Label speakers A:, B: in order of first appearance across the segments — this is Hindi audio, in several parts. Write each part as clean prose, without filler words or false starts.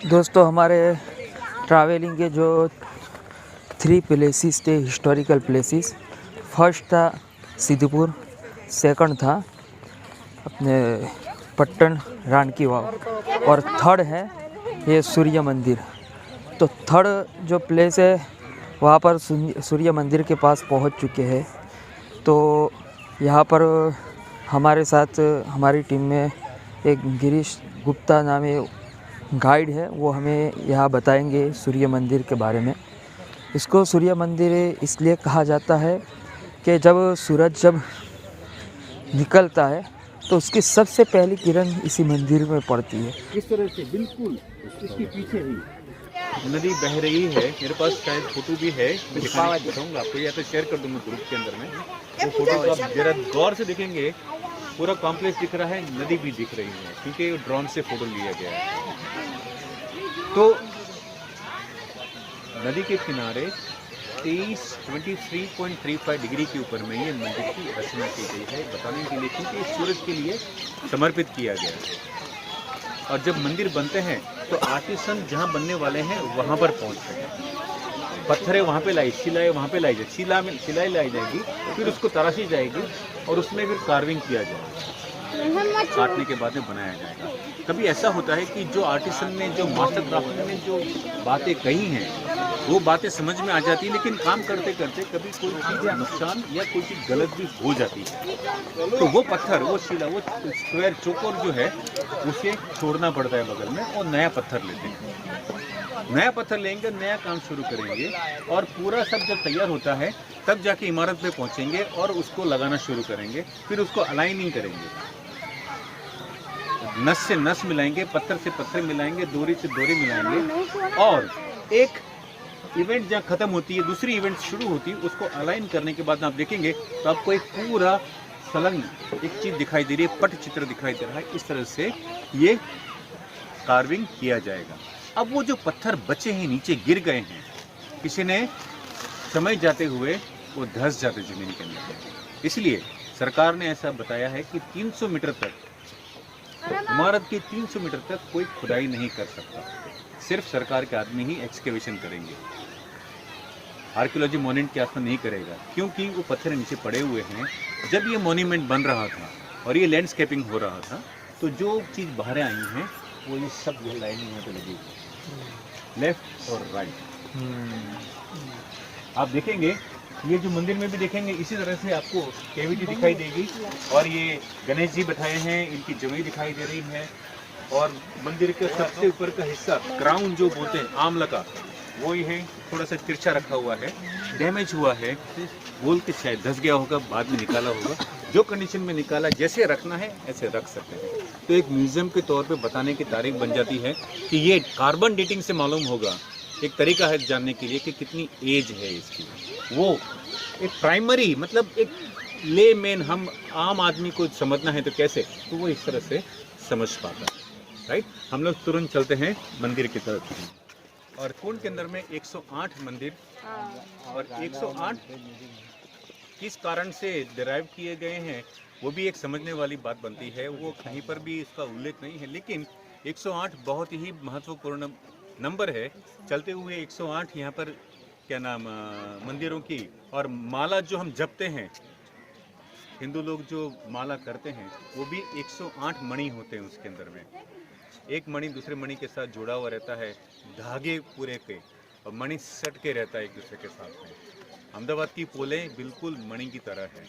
A: दोस्तों हमारे ट्रैवलिंग के जो 3 प्लेसेस थे, हिस्टोरिकल प्लेसेस। फर्स्ट था सिद्धपुर, सेकंड था अपने पट्टन रान की वाव और थर्ड है ये सूर्य मंदिर। तो थर्ड जो प्लेस है वहाँ पर सूर्य मंदिर के पास पहुँच चुके हैं। तो यहाँ पर हमारे साथ हमारी टीम में एक गिरीश गुप्ता नामी गाइड है, वो हमें यहाँ बताएंगे सूर्य मंदिर के बारे में। इसको सूर्य मंदिर इसलिए कहा जाता है कि जब सूरज निकलता है तो उसकी सबसे पहली किरण इसी मंदिर में पड़ती है।
B: इस तरह से बिल्कुल इसके पीछे ही नदी बह रही है। मेरे पास शायद फोटो भी है, मैं दिखाऊंगा आपको, या तो शेयर कर दूंगा ग्रुप के अंदर में। वो फोटो को आप जरा गौर से देखेंगे, पूरा कॉम्प्लेक्स दिख रहा है, नदी भी दिख रही है क्योंकि ड्रोन से फोटो लिया गया है। तो नदी के किनारे 23.35 डिग्री के ऊपर में ये मंदिर की रचना की गई है, बताने के लिए क्योंकि सूरज के लिए समर्पित किया गया है। और जब मंदिर बनते हैं तो आर्टिसन जहाँ बनने वाले हैं वहाँ पर पहुँचते हैं। पत्थरें वहाँ पे लाई, शिलाएँ वहाँ पे लाई जाए, शिलाई लाई जाएगी, फिर उसको तराशी जाएगी और उसमें फिर कार्विंग किया जाएगा, काटने के बाद में बनाया जाएगा। कभी ऐसा होता है कि जो आर्टिसन ने, जो मास्टर क्राफ्ट ने जो बातें कही हैं वो बातें समझ में आ जाती है, लेकिन काम करते करते कभी कोई चीज़ नुकसान या कोई चीज़ गलत भी हो जाती है। तो वो पत्थर, वो शिला, वो स्क्वायर चौकोर जो है उसे छोड़ना पड़ता है बगल में और नया पत्थर लेते हैं। नया पत्थर लेंगे, नया काम शुरू करेंगे और पूरा सब जब तैयार होता है तब जाके इमारत पे पहुंचेंगे और उसको लगाना शुरू करेंगे, फिर उसको अलाइनिंग करेंगे, नस से नस मिलाएंगे, पत्थर से पत्थर मिलाएंगे, डोरी से डोरी मिलाएंगे और एक इवेंट जहाँ खत्म होती है दूसरी इवेंट शुरू होती है, उसको अलाइन करने के बाद आप देखेंगे तो आपको एक पूरा संलग्न एक चीज दिखाई दे रही है, पट चित्र दिखाई दे रहा है। इस तरह से ये कार्विंग किया जाएगा। अब वो जो पत्थर बचे हैं नीचे गिर गए हैं, किसी ने समय जाते हुए वो धंस जाते जमीन के अंदर, इसलिए सरकार ने ऐसा बताया है कि 300 मीटर तक, इमारत की 300 मीटर तक कोई खुदाई नहीं कर सकता, सिर्फ सरकार के आदमी ही एक्सकेवेशन करेंगे। आर्कियोलॉजी मॉन्यूमेंट के आसपास नहीं करेगा क्योंकि वो पत्थर नीचे पड़े हुए हैं। जब ये मॉन्यूमेंट बन रहा था और ये लैंडस्केपिंग हो रहा था तो जो चीज़ बाहर आई हैं वो ये सब जो लाइनिंग यहाँ पे लगी, लेफ्ट और राइट। आप देखेंगे ये जो मंदिर में भी देखेंगे इसी तरह से आपको कैविटी दिखाई देगी और ये गणेश जी बैठाए हैं, इनकी जमीन दिखाई दे रही है और मंदिर के सबसे ऊपर का हिस्सा क्राउन जो बोलते हैं आमला का, वो ही है, थोड़ा सा तिरछा रखा हुआ है, डैमेज हुआ है, बोल के शायद धस गया होगा, बाद में निकाला होगा। जो कंडीशन में निकाला, जैसे रखना है ऐसे रख सकते हैं। तो एक म्यूजियम के तौर पे बताने की तारीख बन जाती है कि ये कार्बन डेटिंग से मालूम होगा, एक तरीका है जानने के लिए कि कितनी एज है इसकी। वो एक प्राइमरी मतलब एक ले मेन, हम आम आदमी को समझना है तो कैसे, तो वो इस तरह से समझ पाता है, राइट। हम लोग तुरंत चलते हैं मंदिर की तरफ और कुंड के अंदर में 108 मंदिर और 108 किस कारण से डिराइव किए गए हैं वो भी एक समझने वाली बात बनती है। वो कहीं पर भी इसका उल्लेख नहीं है, लेकिन 108 बहुत ही महत्वपूर्ण नंबर है। चलते हुए 108 यहाँ पर क्या नाम मंदिरों की, और माला जो हम जपते हैं, हिंदू लोग जो माला करते हैं वो भी 108 मणि होते हैं उसके अंदर में। एक मणि दूसरे मणि के साथ जुड़ा हुआ रहता है, धागे पूरे के, और मणि सट के रहता है एक दूसरे के साथ में। अहमदाबाद की पोलें बिल्कुल मणि की तरह है,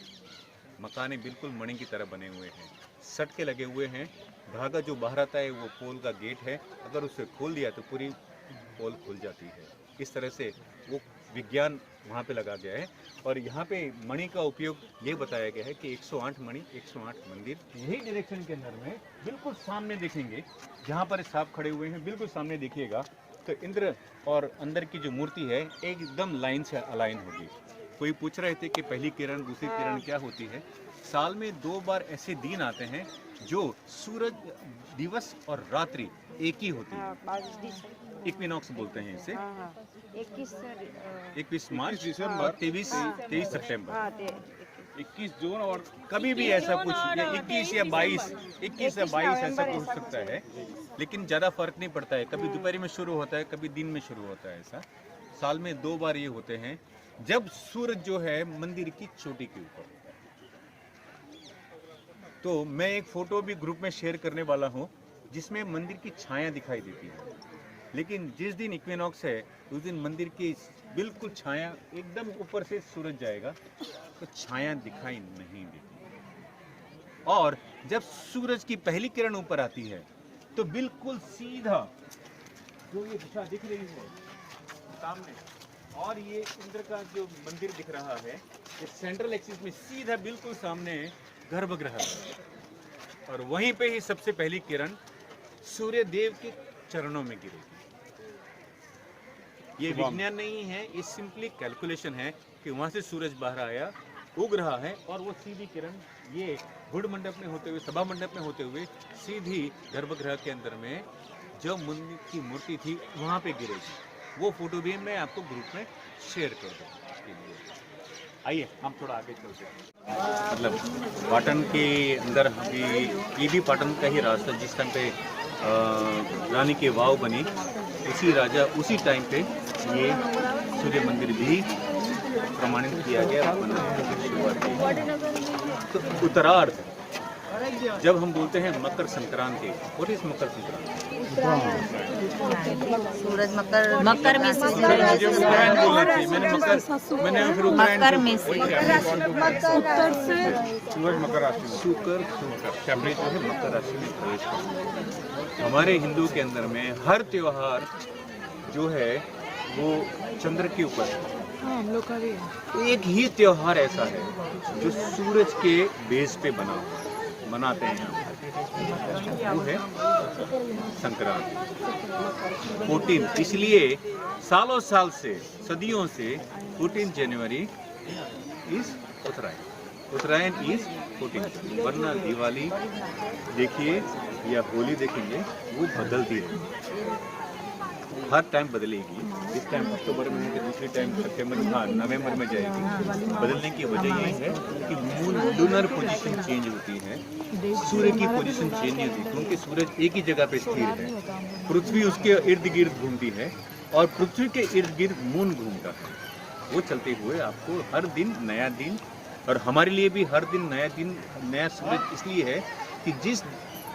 B: मकाने बिल्कुल मणि की तरह बने हुए हैं, सट के लगे हुए हैं। धागा जो बाहर आता है वो पोल का गेट है, अगर उसे खोल दिया तो पूरी पोल खुल जाती है। इस तरह से वो विज्ञान वहाँ पे लगा गया है। और यहाँ पे मणि का उपयोग ये बताया गया है कि 108 मणि 108 मंदिर। यही डायरेक्शन के अंदर में बिल्कुल सामने देखेंगे, जहाँ पर सांप खड़े हुए हैं बिल्कुल सामने देखिएगा तो इंद्र और अंदर की जो मूर्ति है एकदम लाइन से अलाइन होगी। कोई पूछ रहे थे कि पहली किरण दूसरी किरण क्या होती है। साल में 2 बार ऐसे दिन आते हैं जो सूरज दिवस और रात्रि एक ही होती है, इक्विनॉक्स बोलते हैं इसे। 21 मार्च और 23 सितंबर। 21 जून और कभी भी ऐसा कुछ 21 या 22 ऐसा हो सकता है, लेकिन ज़्यादा फर्क नहीं पड़ता है। कभी दोपहर में शुरू होता है, कभी दिन में शुरू होता है। ऐसा साल में 2 बार ये होते हैं जब सूरज जो है मंदिर की चोटी के ऊपर होता है। तो मैं एक फोटो भी ग्रुप में शेयर करने वाला हूँ जिसमें मंदिर की छाया दिखाई देती है, लेकिन जिस दिन इक्विनॉक्स है उस दिन मंदिर की बिल्कुल छाया, एकदम ऊपर से सूरज जाएगा तो छाया दिखाई नहीं देती। और जब सूरज की पहली किरण ऊपर आती है तो बिल्कुल सीधा जो ये दिशा दिख रही है सामने, और ये इंद्र का जो मंदिर दिख रहा है, ये सेंट्रल एक्सिस में सीधा बिल्कुल सामने गर्भगृह है, और वहीं पे ही सबसे पहली किरण सूर्य देव के चरणों में गिरेगी। ये विज्ञान नहीं है, ये सिंपली कैलकुलेशन है कि वहां से सूरज बाहर आया, उग रहा है, और वो सीधी किरण ये गुड़ मंडप में होते हुए, सभा मंडप में होते हुए सीधी गर्भगृह के अंदर में जो मंदिर की मूर्ति थी वहां पे गिरेगी। वो फोटो भी मैं आपको ग्रुप में शेयर कर दूँगा। आइए हम थोड़ा आगे चलते हैं। मतलब पाटन के अंदर अभी ये भी पाटन का ही रास्ता, जिस टाइम पे रानी की वाव बनी, उसी टाइम पे ये सूर्य मंदिर भी प्रमाणित किया गया, बनाया गया। तो उत्तरार्ध जब हम बोलते हैं मकर संक्रांति, व्हाट इज मकर संक्रांति?
C: सूरज मकर में
B: मुझे उत्तरायण बोलना चाहिए, मैंने फिर उत्तरायण
C: मकर में से
B: उत्तर से सूरज मकर राशि, शुक्र फैब्रिक जो है मकर राशि में प्रवेश करता है। हमारे हिंदू के अंदर में हर त्योहार जो है वो चंद्र के ऊपर है।
D: हम लोग का भी है।
B: एक ही त्योहार ऐसा है जो सूरज के बेस पे मनाते हैं यहाँ, वो है संक्रांति 14। इसलिए सालों साल से, सदियों से 14 जनवरी इज उत्तरायण इज 14। वरना दिवाली देखिए या होली देखेंगे वो बदलती है, हर टाइम बदलेगी। इस टाइम अक्टूबर में है तो दूसरी टाइम नवंबर में जाएगी। बदलने की वजह यही है कि मून लूनर पोजीशन चेंज होती है, सूर्य की पोजीशन चेंज नहीं होती, क्योंकि सूरज एक ही जगह पे स्थिर है, पृथ्वी उसके इर्द गिर्द घूमती है और पृथ्वी के इर्द गिर्द मून घूमता है। वो चलते हुए आपको हर दिन नया दिन, और हमारे लिए भी हर दिन नया सूरज इसलिए है कि जिस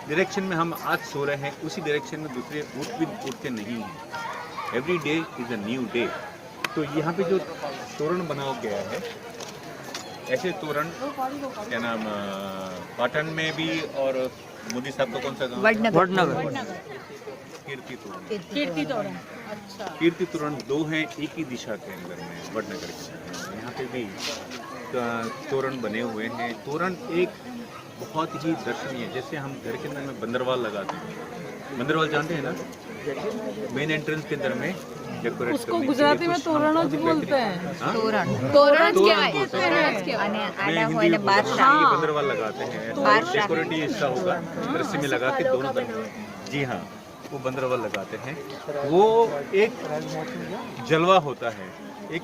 B: डायरेक्शन में हम आज सो रहे हैं उसी डायरेक्शन में दूसरे उठते नहीं हैं। Every day is a new day. तो यहाँ पे जो तोरण बनाया गया है, ऐसे तोरण क्या नाम पाटन में भी, और मोदी साहब का कौन सा गाँव?
A: वडनगर।
D: कीर्ति तोरण। अच्छा।
B: कीर्ति तोरण 2 हैं एक ही दिशा के अंदर में, वडनगर के। यहाँ पे भी तोरण बने हुए हैं। तोरण एक बहुत ही दर्शनीय, जैसे हम घर के अंदर में बंदरवाल लगाते हैं, बंदरवाल जानते हैं ना, मेन एंट्रेंस के अंदर में डेकोरेट
D: उसको गुजराती में तोरण बोलते हैं।
C: तोरण
B: मैं हिंदी में बंदरवाल लगाते हैं, डेकोरेटिव हिस्सा होगा, रस्सी में लगा के दोनों तरफ, जी हाँ, वो बंदरवाल लगाते हैं। वो एक जलवा होता है, एक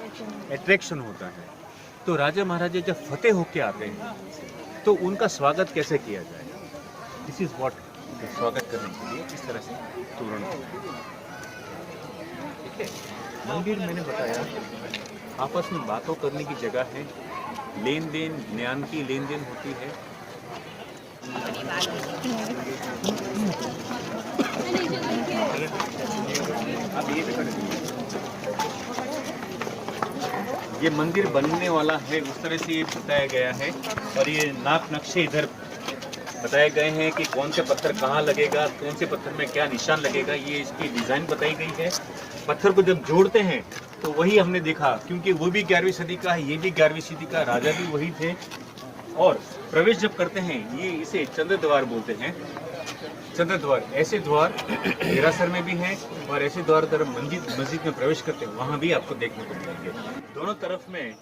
B: अट्रैक्शन होता है। तो राजा महाराजा जब फतेह होके आते हैं तो उनका स्वागत कैसे किया जाए, दिस इज व्हाट, स्वागत करने के लिए इस तरह से तोरण। ठीक है, मंदिर मैंने बताया आपस में बातों करने की जगह है, लेन देन, ज्ञान की लेन देन होती है। अब ये ये मंदिर बनने वाला है, उस तरह से ये बताया गया है, और ये नाप नक्शे इधर बताए गए हैं कि कौन से पत्थर कहाँ लगेगा, कौन से पत्थर में क्या निशान लगेगा, ये इसकी डिज़ाइन बताई गई है। पत्थर को जब जोड़ते हैं तो वही हमने देखा, क्योंकि वो भी 11वीं सदी का है, ये भी 11वीं सदी का, राजा भी वही थे। और प्रवेश जब करते हैं, ये इसे चंद्र द्वार बोलते हैं, चंद्र द्वार। ऐसे द्वार हिरासर में भी हैं, और ऐसे द्वार तरफ मस्जिद में प्रवेश करते हैं वहाँ भी आपको देखने को मिलेंगे। दोनों तरफ में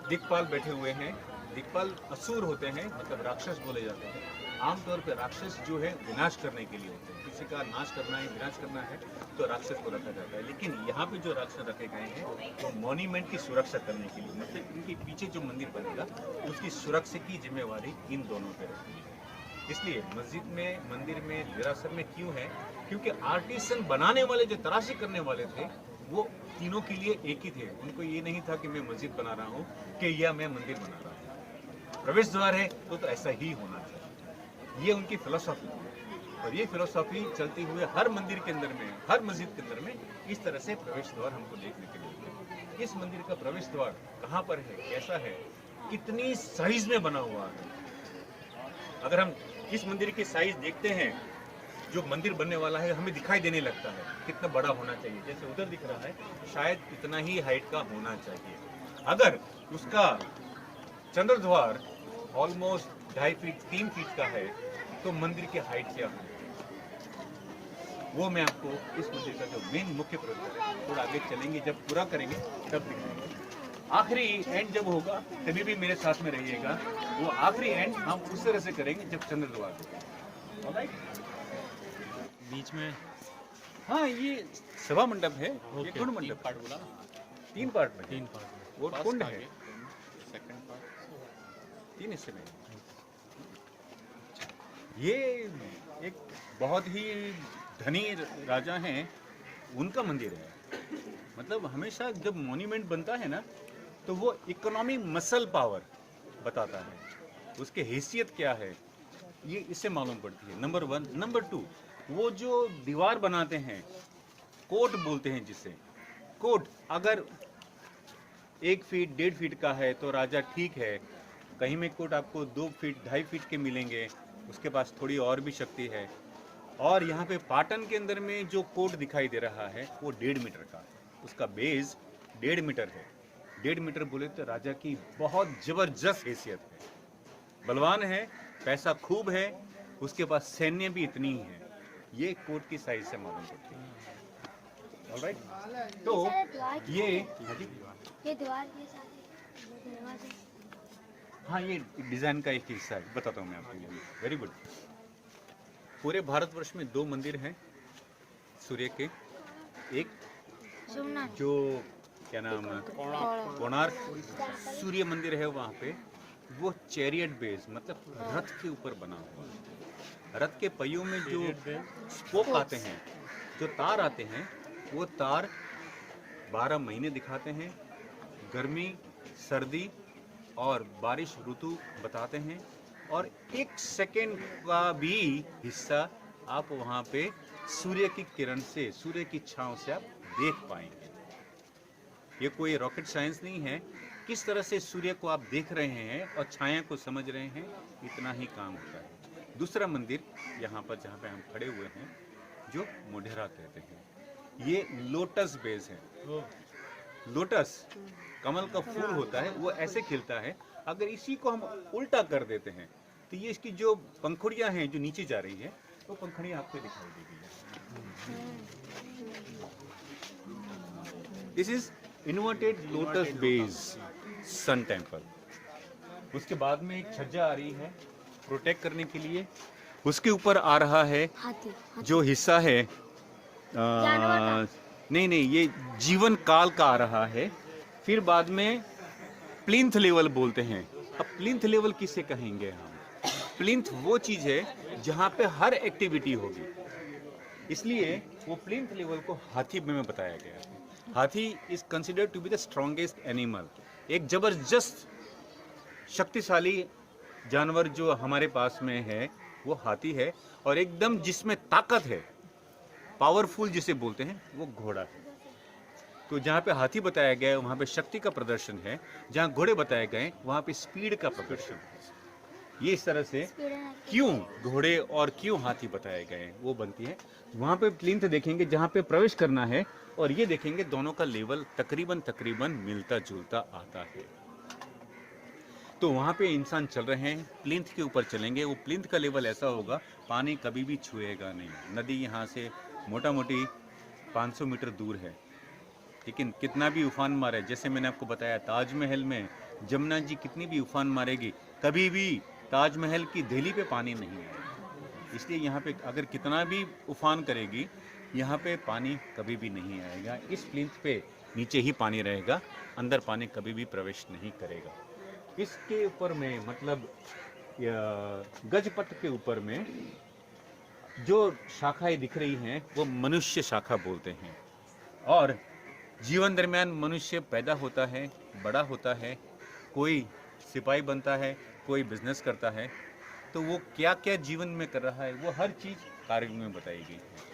B: दिक्पाल बैठे हुए हैं। दिक्पाल असुर होते हैं, मतलब राक्षस बोले जाते हैं। आमतौर पर राक्षस जो है विनाश करने के लिए होते हैं, किसी का नाश करना है, विनाश करना है, तो राक्षस को रखा जाता है। लेकिन यहाँ पे जो राक्षस रखे गए हैं वो मॉन्यूमेंट की सुरक्षा करने के लिए, मतलब इनके पीछे जो मंदिर बनेगा उसकी सुरक्षा की जिम्मेवारी इन दोनों पे रहती है। इसलिए मस्जिद में, मंदिर में, देरासर में क्यों है? क्योंकि आर्टिसन बनाने वाले, जो तराशी करने वाले थे, वो तीनों के लिए एक ही थे। उनको ये नहीं था कि मैं मस्जिद बना रहा हूँ कि या मैं मंदिर बना रहा हूँ। प्रवेश द्वार है तो ऐसा ही होना चाहिए। ये उनकी फिलोसॉफी थी और ये फिलोसॉफी चलती हुए हर मंदिर के अंदर में, हर मस्जिद के अंदर में इस तरह से प्रवेश द्वार हमको देखने के लिए मिलता है। इस मंदिर का प्रवेश द्वार कहाँ पर है, कैसा है, कितनी साइज में बना हुआ है। अगर हम इस मंदिर की साइज देखते हैं, जो मंदिर बनने वाला है हमें दिखाई देने लगता है कितना बड़ा होना चाहिए। जैसे उधर दिख रहा है, शायद इतना ही हाइट का होना चाहिए। अगर उसका चंद्र द्वार ऑलमोस्ट 2.5 फीट 3 फीट का है तो मंदिर की हाइट क्या है, वो मैं आपको इस मंदिर का जो मेन मुख्य प्रवेश है थोड़ा आगे चलेंगे, जब पूरा करेंगे तब दिखाएंगे। आखिरी एंड जब होगा तभी भी मेरे साथ में रहिएगा। वो आखिरी एंड हम उस तरह से करेंगे जब चंद्र द्वार होगा। ऑलराइट,
E: बीच में
B: हाँ ये सभा मंडप है, ये कुंड मंडप।
E: पार्ट बोला,
B: 3 पार्ट में,
E: 3 पार्ट
B: वो
E: First
B: कुंड
E: आगे,
B: है,
E: सेकंड पार्ट।
B: 3 हिस्से में। ये एक बहुत ही धनी राजा हैं, उनका मंदिर है। मतलब हमेशा जब मॉन्यूमेंट बनता है ना तो वो इकोनॉमी मसल पावर बताता है, उसकी हैसियत क्या है ये इससे मालूम पड़ती है, नंबर 1। नंबर 2, वो जो दीवार बनाते हैं, कोट बोलते हैं जिसे, कोट अगर 1 फीट 1.5 फीट का है तो राजा ठीक है, कहीं में कोट आपको 2 फीट 2.5 फीट के मिलेंगे, उसके पास थोड़ी और भी शक्ति है। और यहाँ पे पाटन के अंदर में जो कोट दिखाई दे रहा है वो 1.5 मीटर का, उसका बेस 1.5 मीटर है। 1.5 मीटर बोले तो राजा की बहुत जबरदस्त हैसियत है, बलवान है, पैसा खूब है, उसके पास सैन्य भी इतनी ही है। ये कोट की साइज से मालूम पड़ती है। ऑलराइट, तो ये
F: दीवार के साथ दरवाजे।
B: हाँ ये डिजाइन का एक हिस्सा है, बताता हूँ मैं आपको। Very good. पूरे भारतवर्ष में 2 मंदिर हैं सूर्य के, एक
F: सोमनाथ,
B: जो क्या नाम है, कोणार्क सूर्य मंदिर है वहाँ पे, वो चैरियट बेस मतलब रथ के ऊपर बना हुआ है। रथ के पहियों में जो स्पोक आते हैं, जो तार आते हैं, वो तार 12 महीने दिखाते हैं, गर्मी, सर्दी और बारिश ऋतु बताते हैं। और 1 सेकेंड का भी हिस्सा आप वहाँ पे सूर्य की किरण से, सूर्य की छांव से आप देख पाएंगे। ये कोई रॉकेट साइंस नहीं है, किस तरह से सूर्य को आप देख रहे हैं और छाया को समझ रहे हैं, इतना ही काम होता है। दूसरा मंदिर यहाँ पर जहाँ पे हम खड़े हुए हैं, जो मोढेरा कहते हैं, ये लोटस बेस है। लोटस कमल का फूल होता है, वो ऐसे खिलता है। अगर इसी को हम उल्टा कर देते हैं तो ये इसकी जो पंखुड़ियां हैं जो नीचे जा रही है, वो पंखुड़ियां आपको दिखाई देगी। This is inverted lotus base sun temple. उसके बाद में एक छज्जा आ रही है प्रोटेक्ट करने के लिए, उसके ऊपर आ रहा है
F: हाथी,
B: जो हिस्सा है नहीं ये जीवन काल का आ रहा है। फिर बाद में प्लिंथ लेवल बोलते हैं। अब प्लिंथ लेवल किसे कहेंगे हम? प्लिंथ वो चीज है जहाँ पे हर एक्टिविटी होगी, इसलिए वो प्लिंथ लेवल को हाथी में बताया गया है। हाथी is considered to be the strongest animal. एक जबरदस्त शक्तिशाली जानवर जो हमारे पास में है वो हाथी है, और एकदम जिसमें ताकत है, पावरफुल जिसे बोलते हैं, वो घोड़ा है। तो जहाँ पे हाथी बताया गया है वहाँ पे शक्ति का प्रदर्शन है, जहाँ घोड़े बताए गए वहाँ पे स्पीड का प्रदर्शन है। ये इस तरह से क्यों घोड़े और क्यों हाथी बताए गए हैं वो बनती है। वहाँ पे प्लिंथ देखेंगे जहाँ पे प्रवेश करना है, और ये देखेंगे दोनों का लेवल तकरीबन मिलता जुलता आता है। तो वहाँ पे इंसान चल रहे हैं, प्लिंथ के ऊपर चलेंगे, वो प्लिंथ का लेवल ऐसा होगा पानी कभी भी छुएगा नहीं। नदी यहाँ से मोटा मोटी 500 मीटर दूर है, लेकिन कितना भी उफान मारे, जैसे मैंने आपको बताया ताजमहल में जमुना जी कितनी भी उफान मारेगी, कभी भी ताजमहल की देहली पे पानी नहीं आएगा। इसलिए यहाँ पे अगर कितना भी उफान करेगी, यहाँ पे पानी कभी भी नहीं आएगा। इस प्लिंथ पे नीचे ही पानी रहेगा, अंदर पानी कभी भी प्रवेश नहीं करेगा। इसके ऊपर में मतलब गजपथ के ऊपर में जो शाखाएं दिख रही हैं वो मनुष्य शाखा बोलते हैं। और जीवन दरमियान मनुष्य पैदा होता है, बड़ा होता है, कोई सिपाही बनता है, कोई बिजनेस करता है, तो वो क्या क्या जीवन में कर रहा है वो हर चीज़ कार्य में बताई गई है।